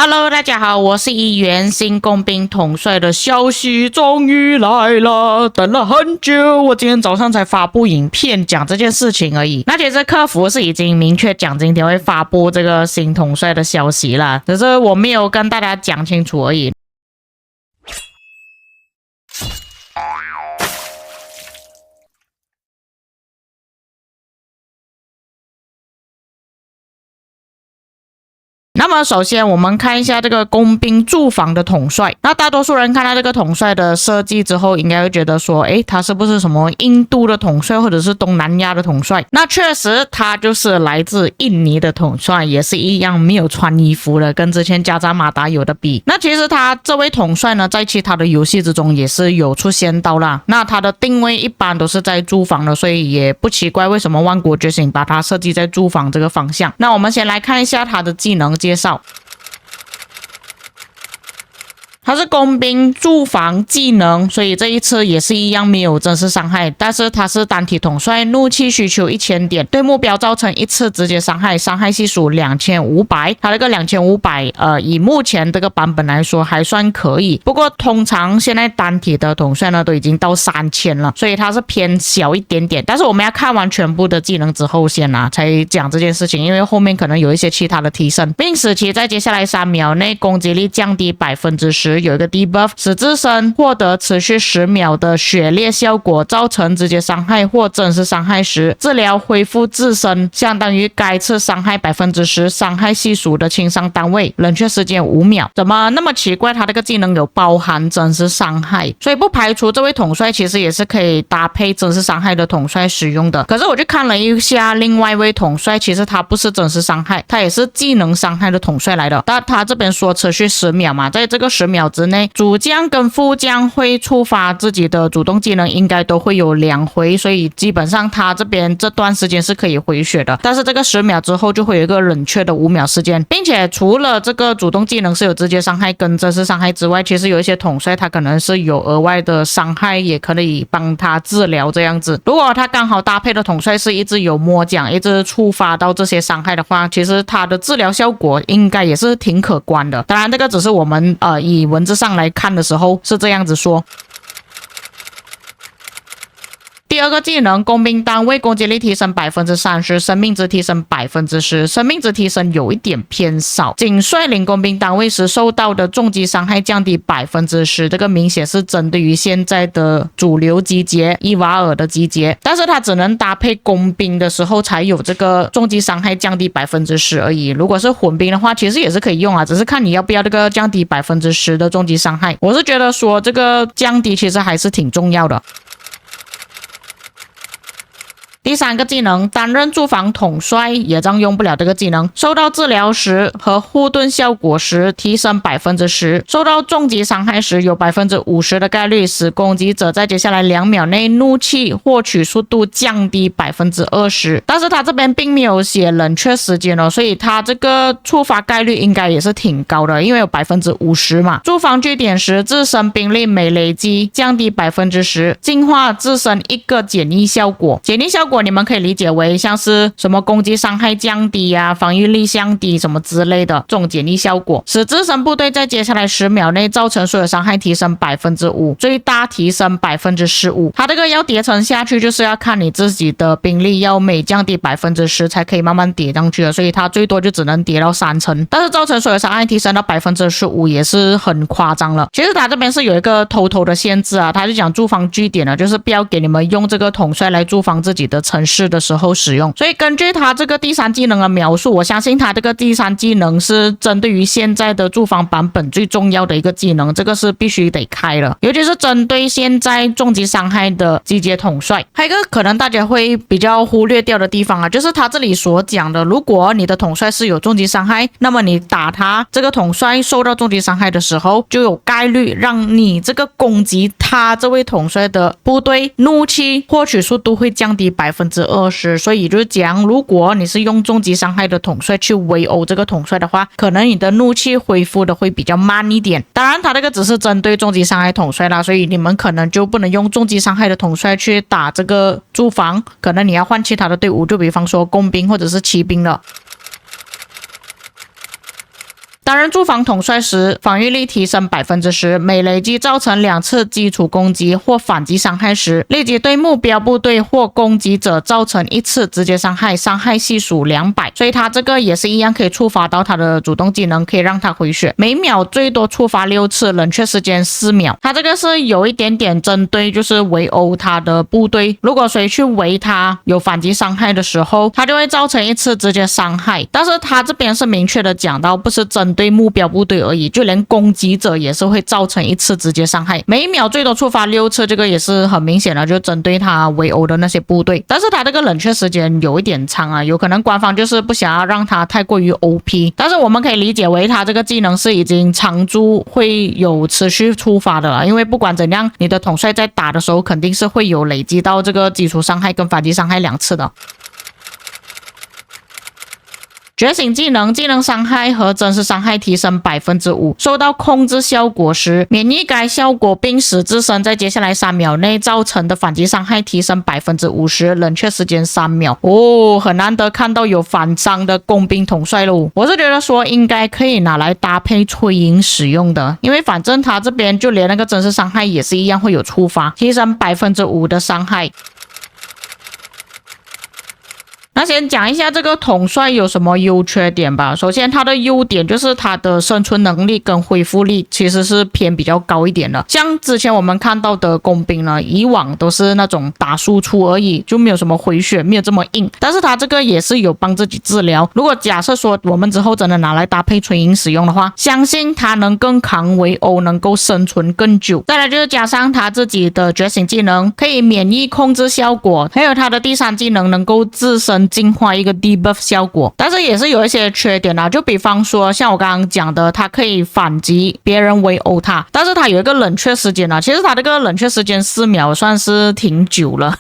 Hello，大家好，我是议员。新工兵统帅的消息终于来了，等了很久，我今天早上才发布影片讲这件事情而已。那其实客服是已经明确讲今天会发布这个新统帅的消息啦，只是我没有跟大家讲清楚而已。那么首先我们看一下这个工兵驻防的统帅。那大多数人看到这个统帅的设计之后，应该会觉得说，诶，他是不是什么印度的统帅或者是东南亚的统帅？那确实他就是来自印尼的统帅，也是一样没有穿衣服的，跟之前加扎马达有的比。那其实他这位统帅呢，在其他的游戏之中也是有出现到啦。那他的定位一般都是在驻防的，所以也不奇怪为什么万国觉醒把他设计在驻防这个方向。那我们先来看一下他的技能介绍。他是工兵驻防技能，所以这一次也是一样没有真实伤害，但是他是单体统帅，怒气需求1000点，对目标造成一次直接伤害，伤害系数2500。他这个2500以目前这个版本来说还算可以，不过通常现在单体的统帅呢都已经到3000了，所以它是偏小一点点。但是我们要看完全部的技能之后先才讲这件事情，因为后面可能有一些其他的提升，并使其在接下来3秒内攻击力降低10%。有一个 debuff， 使自身获得持续10秒的血裂效果，造成直接伤害或真实伤害时，治疗恢复自身相当于该次伤害10%伤害系数的轻伤单位，冷却时间5秒。怎么那么奇怪？他这个技能有包含真实伤害，所以不排除这位统帅其实也是可以搭配真实伤害的统帅使用的。可是我去看了一下另外一位统帅，其实他不是真实伤害，他也是技能伤害的统帅来的。但他这边说持续10秒嘛，在这个10秒之内，主将跟副将会触发自己的主动技能，应该都会有2回，所以基本上他这边这段时间是可以回血的。但是这个10秒之后就会有一个冷却的5秒时间，并且除了这个主动技能是有直接伤害跟真实伤害之外，其实有一些统帅他可能是有额外的伤害，也可以帮他治疗这样子。如果他刚好搭配的统帅是一直有摸奖，一直触发到这些伤害的话，其实他的治疗效果应该也是挺可观的。当然这个只是我们以文字上来看的时候是这样子说。第二个技能，工兵单位攻击力提升30%，生命值提升10%，生命值提升有一点偏少。仅率领工兵单位时受到的重击伤害降低10%，这个明显是针对于现在的主流集结伊瓦尔的集结，但是它只能搭配工兵的时候才有这个重击伤害降低10%而已。如果是混兵的话，其实也是可以用啊，只是看你要不要这个降低10%的重击伤害。我是觉得说这个降低其实还是挺重要的。第3个技能，担任驻防统帅野仗用不了这个技能，受到治疗时和护盾效果时提升10%，受到重击伤害时有50%的概率使攻击者在接下来2秒内怒气获取速度降低20%，但是他这边并没有写冷却时间哦，所以他这个触发概率应该也是挺高的，因为有50%嘛。驻防据点时自身兵力每累积降低10%，净化自身一个减益效果，减益效果你们可以理解为像是什么攻击伤害降低啊，防御力降低什么之类的这种减益效果，使自身部队在接下来10秒内造成所有伤害提升5%，最大提升15%。它这个要叠乘下去，就是要看你自己的兵力要每降低10%才可以慢慢叠上去的，所以它最多就只能叠到3层，但是造成所有伤害提升到15%也是很夸张了。其实它这边是有一个偷偷的限制啊，它就讲驻防据点呢，就是不要给你们用这个统帅来驻防自己的城市的时候使用。所以根据他这个第3技能的描述，我相信他这个第3技能是针对于现在的驻防版本最重要的一个技能，这个是必须得开了，尤其是针对现在重击伤害的集结统帅。还有一个可能大家会比较忽略掉的地方啊，就是他这里所讲的，如果你的统帅是有重击伤害，那么你打他这个统帅受到重击伤害的时候，就有概率让你这个攻击他这位统帅的部队怒气获取速度会降低20%，所以就是讲，如果你是用重击伤害的统帅去围殴这个统帅的话，可能你的怒气恢复的会比较慢一点。当然，他这个只是针对重击伤害统帅啦，所以你们可能就不能用重击伤害的统帅去打这个驻防，可能你要换其他的队伍，就比方说工兵或者是骑兵了。担任驻防统帅时，防御力提升10%，每累计造成2次基础攻击或反击伤害时，立即对目标部队或攻击者造成1次直接伤害，伤害系数200。所以他这个也是一样可以触发到他的主动技能，可以让他回血，每秒最多触发6次，冷却时间4秒。他这个是有一点点针对就是围殴他的部队，如果谁去围他有反击伤害的时候，他就会造成1次直接伤害。但是他这边是明确的讲到，不是针对目标部队而已，就连攻击者也是会造成1次直接伤害，每秒最多触发6次，这个也是很明显的，就针对他围殴的那些部队。但是他这个冷却时间有一点长啊，有可能官方就是不想要让他太过于 OP， 但是我们可以理解为他这个技能是已经常驻会有持续触发的了，因为不管怎样，你的统帅在打的时候肯定是会有累积到这个基础伤害跟反击伤害2次的。觉醒技能伤害和真实伤害提升5%，受到控制效果时，免疫该效果并使自身在接下来3秒内造成的反击伤害提升50%，冷却时间3秒。很难得看到有反伤的工兵统帅喽。我是觉得说应该可以拿来搭配吹鹰使用的，因为反正他这边就连那个真实伤害也是一样会有触发，提升5%的伤害。那先讲一下这个统帅有什么优缺点吧。首先它的优点就是它的生存能力跟恢复力其实是偏比较高一点的，像之前我们看到的工兵呢，以往都是那种打输出而已，就没有什么回血，没有这么硬，但是它这个也是有帮自己治疗。如果假设说我们之后真的拿来搭配吹鹰使用的话，相信它能更抗围殴，能够生存更久。再来就是加上它自己的觉醒技能可以免疫控制效果，还有它的第3技能能够自身进化一个 debuff 效果，但是也是有一些缺点啦，就比方说像我刚刚讲的，它可以反击别人围殴它，但是它有一个冷却时间啊，其实它这个冷却时间4秒算是挺久了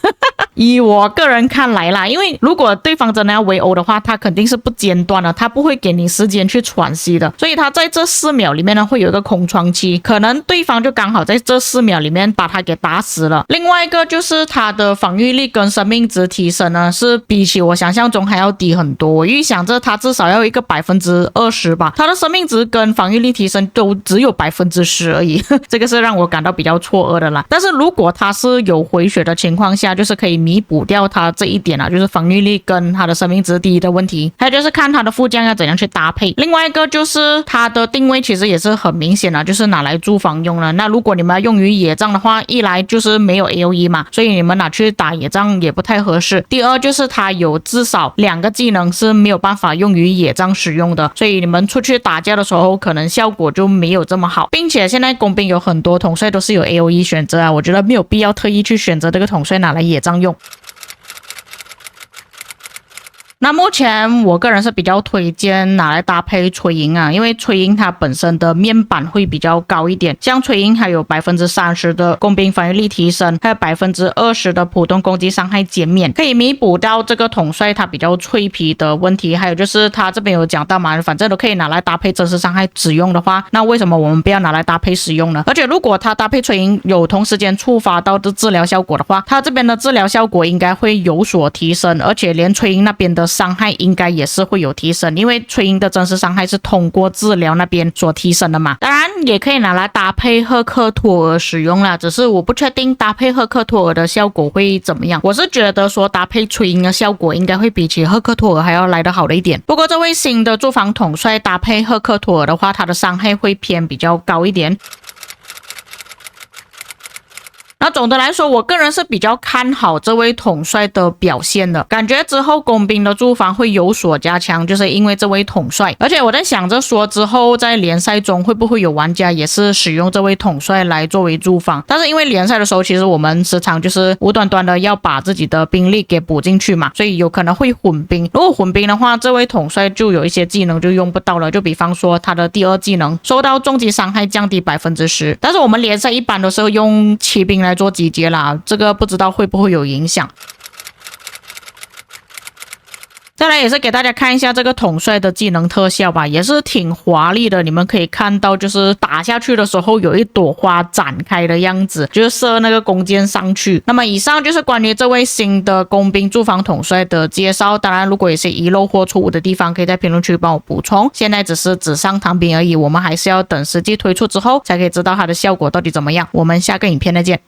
以我个人看来啦，因为如果对方真的要围殴的话，他肯定是不间断的，他不会给你时间去喘息的，所以他在这4秒里面呢会有一个空窗期，可能对方就刚好在这4秒里面把他给打死了。另外一个就是他的防御力跟生命值提升呢，是比起我想象中还要低很多。我预想着他至少要一个20%吧，他的生命值跟防御力提升都只有10%而已这个是让我感到比较错愕的啦。但是如果他是有回血的情况下，就是可以弥补掉他这一点啊，就是防御力跟他的生命值低的问题。还有就是看他的副将要怎样去搭配。另外一个就是他的定位其实也是很明显的，就是拿来驻防用了。那如果你们要用于野仗的话，一来就是没有 AOE 嘛，所以你们拿去打野仗也不太合适。第二就是他有至少2个技能是没有办法用于野仗使用的，所以你们出去打架的时候可能效果就没有这么好。并且现在工兵有很多统帅都是有 AOE 选择啊，我觉得没有必要特意去选择这个统帅拿来野仗用。那目前我个人是比较推荐拿来搭配吹鹰啊，因为吹鹰它本身的面板会比较高一点，像吹鹰还有30%的工兵防御力提升，还有20%的普通攻击伤害减免，可以弥补到这个统帅它比较脆皮的问题。还有就是他这边有讲到嘛，反正都可以拿来搭配真实伤害使用的话，那为什么我们不要拿来搭配使用呢？而且如果他搭配吹鹰有同时间触发到的治疗效果的话，他这边的治疗效果应该会有所提升，而且连吹鹰那边的伤害应该也是会有提升，因为吹鹰的真实伤害是通过治疗那边所提升的嘛。当然也可以拿来搭配赫克托尔使用啦，只是我不确定搭配赫克托尔的效果会怎么样。我是觉得说搭配吹鹰的效果应该会比起赫克托尔还要来得好的一点。不过这位新的驻防统帅搭配赫克托尔的话，他的伤害会偏比较高一点。那总的来说，我个人是比较看好这位统帅的表现的，感觉之后工兵的驻防会有所加强，就是因为这位统帅。而且我在想着说之后在联赛中会不会有玩家也是使用这位统帅来作为驻防，但是因为联赛的时候其实我们时常就是无端端的要把自己的兵力给补进去嘛，所以有可能会混兵。如果混兵的话，这位统帅就有一些技能就用不到了，就比方说他的第2技能受到重击伤害降低10%，但是我们联赛一般都是用骑兵来做集结啦，这个不知道会不会有影响。再来也是给大家看一下这个统帅的技能特效吧，也是挺华丽的。你们可以看到，就是打下去的时候有一朵花展开的样子，就是射那个弓箭上去。那么以上就是关于这位新的工兵驻防统帅的介绍。当然，如果有些遗漏或错误的地方，可以在评论区帮我补充。现在只是纸上谈兵而已，我们还是要等实际推出之后才可以知道它的效果到底怎么样。我们下个影片再见。